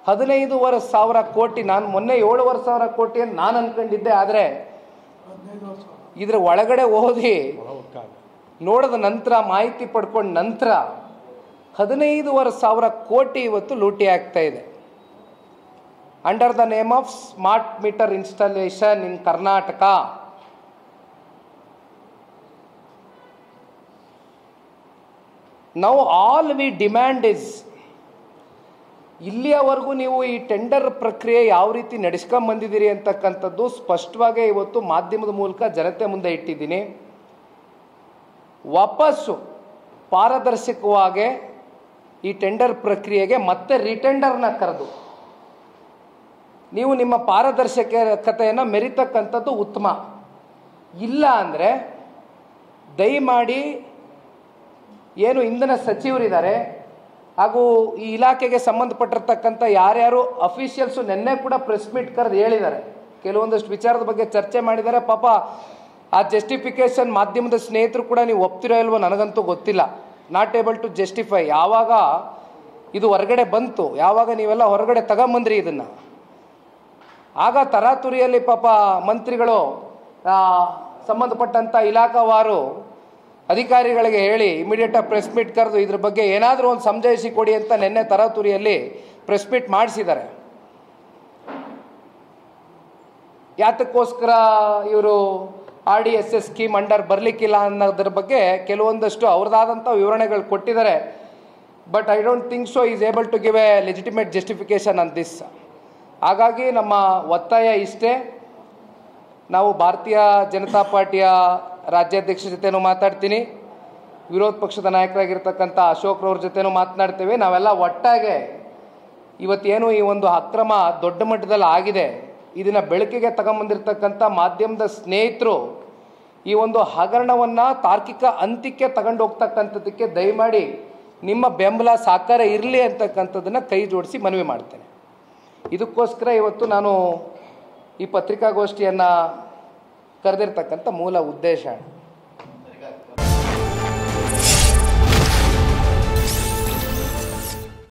15,500 ಕೋಟಿ, ನಾನು ಮೊನ್ನೆ 7,500 ಕೋಟಿ ಅಂತ ನಾನು ಅಂದ್ಕೊಂಡಿದ್ದೆ. ಆದರೆ ಇದರ ಒಳಗಡೆ ಓದಿ ನೋಡಿದ ನಂತರ, ಮಾಹಿತಿ ಪಡ್ಕೊಂಡ ನಂತರ 15,500 ಕೋಟಿ ಇವತ್ತು ಲೂಟಿ ಆಗ್ತಾ ಇದೆ under the name of smart meter installation in Karnataka. Now all we demand is, ಇಲ್ಲಿಯವರೆಗೂ ನೀವು ಈ ಟೆಂಡರ್ ಪ್ರಕ್ರಿಯೆ ಯಾವ ರೀತಿ ನಡೆಸ್ಕೊಂಬಂದಿದ್ದೀರಿ ಅಂತಕ್ಕಂಥದ್ದು ಸ್ಪಷ್ಟವಾಗಿ ಇವತ್ತು ಮಾಧ್ಯಮದ ಮೂಲಕ ಜನತೆ ಮುಂದೆ ಇಟ್ಟಿದ್ದೀನಿ. ವಾಪಸ್ಸು ಪಾರದರ್ಶಕವಾಗಿ ಈ ಟೆಂಡರ್ ಪ್ರಕ್ರಿಯೆಗೆ ಮತ್ತೆ ರಿಟೆಂಡರ್ನ ಕರೆದು ನೀವು ನಿಮ್ಮ ಪಾರದರ್ಶಕತೆಯನ್ನು ಮೆರಿತಕ್ಕಂಥದ್ದು ಉತ್ತಮ. ಇಲ್ಲ ಅಂದರೆ ದಯಮಾಡಿ ಏನು ಇಂಧನ ಸಚಿವರಿದ್ದಾರೆ ಹಾಗೂ ಈ ಇಲಾಖೆಗೆ ಸಂಬಂಧಪಟ್ಟಿರ್ತಕ್ಕಂಥ ಯಾರ್ಯಾರು ಅಫಿಷಿಯಲ್ಸು ನಿನ್ನೆ ಕೂಡ ಪ್ರೆಸ್ ಮೀಟ್ ಕರೆದು ಹೇಳಿದ್ದಾರೆ, ಕೆಲವೊಂದಷ್ಟು ವಿಚಾರದ ಬಗ್ಗೆ ಚರ್ಚೆ ಮಾಡಿದ್ದಾರೆ. ಪಾಪ ಆ ಜಸ್ಟಿಫಿಕೇಶನ್ ಮಾಧ್ಯಮದ ಸ್ನೇಹಿತರು ಕೂಡ ನೀವು ಒಪ್ತಿರೋ ಇಲ್ವೋ ನನಗಂತೂ ಗೊತ್ತಿಲ್ಲ. Not able to justify. ಯಾವಾಗ ಇದು ಹೊರಗಡೆ ಬಂತು, ಯಾವಾಗ ನೀವೆಲ್ಲ ಹೊರಗಡೆ ತಗೊಂಬಂದ್ರಿ ಇದನ್ನು, ಆಗ ತರಾತುರಿಯಲ್ಲಿ ಪಾಪ ಮಂತ್ರಿಗಳು ಸಂಬಂಧಪಟ್ಟಂಥ ಇಲಾಖಾವಾರು ಅಧಿಕಾರಿಗಳಿಗೆ ಹೇಳಿ ಇಮಿಡಿಯೇಟಾಗಿ ಪ್ರೆಸ್ ಮೀಟ್ ಕರೆದು ಇದ್ರ ಬಗ್ಗೆ ಏನಾದರೂ ಒಂದು ಸಮಜಾಯಿಷಿ ಕೊಡಿ ಅಂತ ನಿನ್ನೆ ತರಾತುರಿಯಲ್ಲಿ ಪ್ರೆಸ್ ಮೀಟ್ ಮಾಡಿಸಿದ್ದಾರೆ. ಯಾತಕ್ಕೋಸ್ಕರ ಇವರು RDSS ಸ್ಕೀಮ್ ಅಂಡರ್ ಬರಲಿಕ್ಕಿಲ್ಲ ಅನ್ನೋದ್ರ ಬಗ್ಗೆ ಕೆಲವೊಂದಷ್ಟು ಅವ್ರದ್ದಾದಂಥ ವಿವರಣೆಗಳು ಕೊಟ್ಟಿದ್ದಾರೆ. But I don't think so is able to give a legitimate justification on this. ಹಾಗಾಗಿ ನಮ್ಮ ಒತ್ತಾಯ ಇಷ್ಟೇ. ನಾವು ಭಾರತೀಯ ಜನತಾ ಪಾರ್ಟಿಯ ರಾಜ್ಯಾಧ್ಯಕ್ಷರ ಜೊತೆನೂ ಮಾತಾಡ್ತೀನಿ, ವಿರೋಧ ಪಕ್ಷದ ನಾಯಕರಾಗಿರ್ತಕ್ಕಂಥ ಅಶೋಕ್ರವ್ರ ಜೊತೆನೂ ಮಾತನಾಡ್ತೇವೆ. ನಾವೆಲ್ಲ ಒಟ್ಟಾಗೆ ಇವತ್ತೇನು ಈ ಒಂದು ಅಕ್ರಮ ದೊಡ್ಡ ಮಟ್ಟದಲ್ಲಿ ಆಗಿದೆ, ಇದನ್ನು ಬೆಳಕಿಗೆ ತಗೊಂಬಂದಿರ್ತಕ್ಕಂಥ ಮಾಧ್ಯಮದ ಸ್ನೇಹಿತರು ಈ ಒಂದು ಹಗರಣವನ್ನು ತಾರ್ಕಿಕ ಅಂತ್ಯಕ್ಕೆ ತಗೊಂಡು ಹೋಗ್ತಕ್ಕಂಥದ್ದಕ್ಕೆ ದಯಮಾಡಿ ನಿಮ್ಮ ಬೆಂಬಲ ಸಹಕಾರ ಇರಲಿ ಅಂತಕ್ಕಂಥದ್ದನ್ನು ಕೈ ಜೋಡಿಸಿ ಮನವಿ ಮಾಡ್ತೇನೆ. ಇದಕ್ಕೋಸ್ಕರ ಇವತ್ತು ನಾನು ಈ ಪತ್ರಿಕಾಗೋಷ್ಠಿಯನ್ನು ಕರೆದಿರ್ತಕ್ಕಂಥ ಮೂಲ ಉದ್ದೇಶ.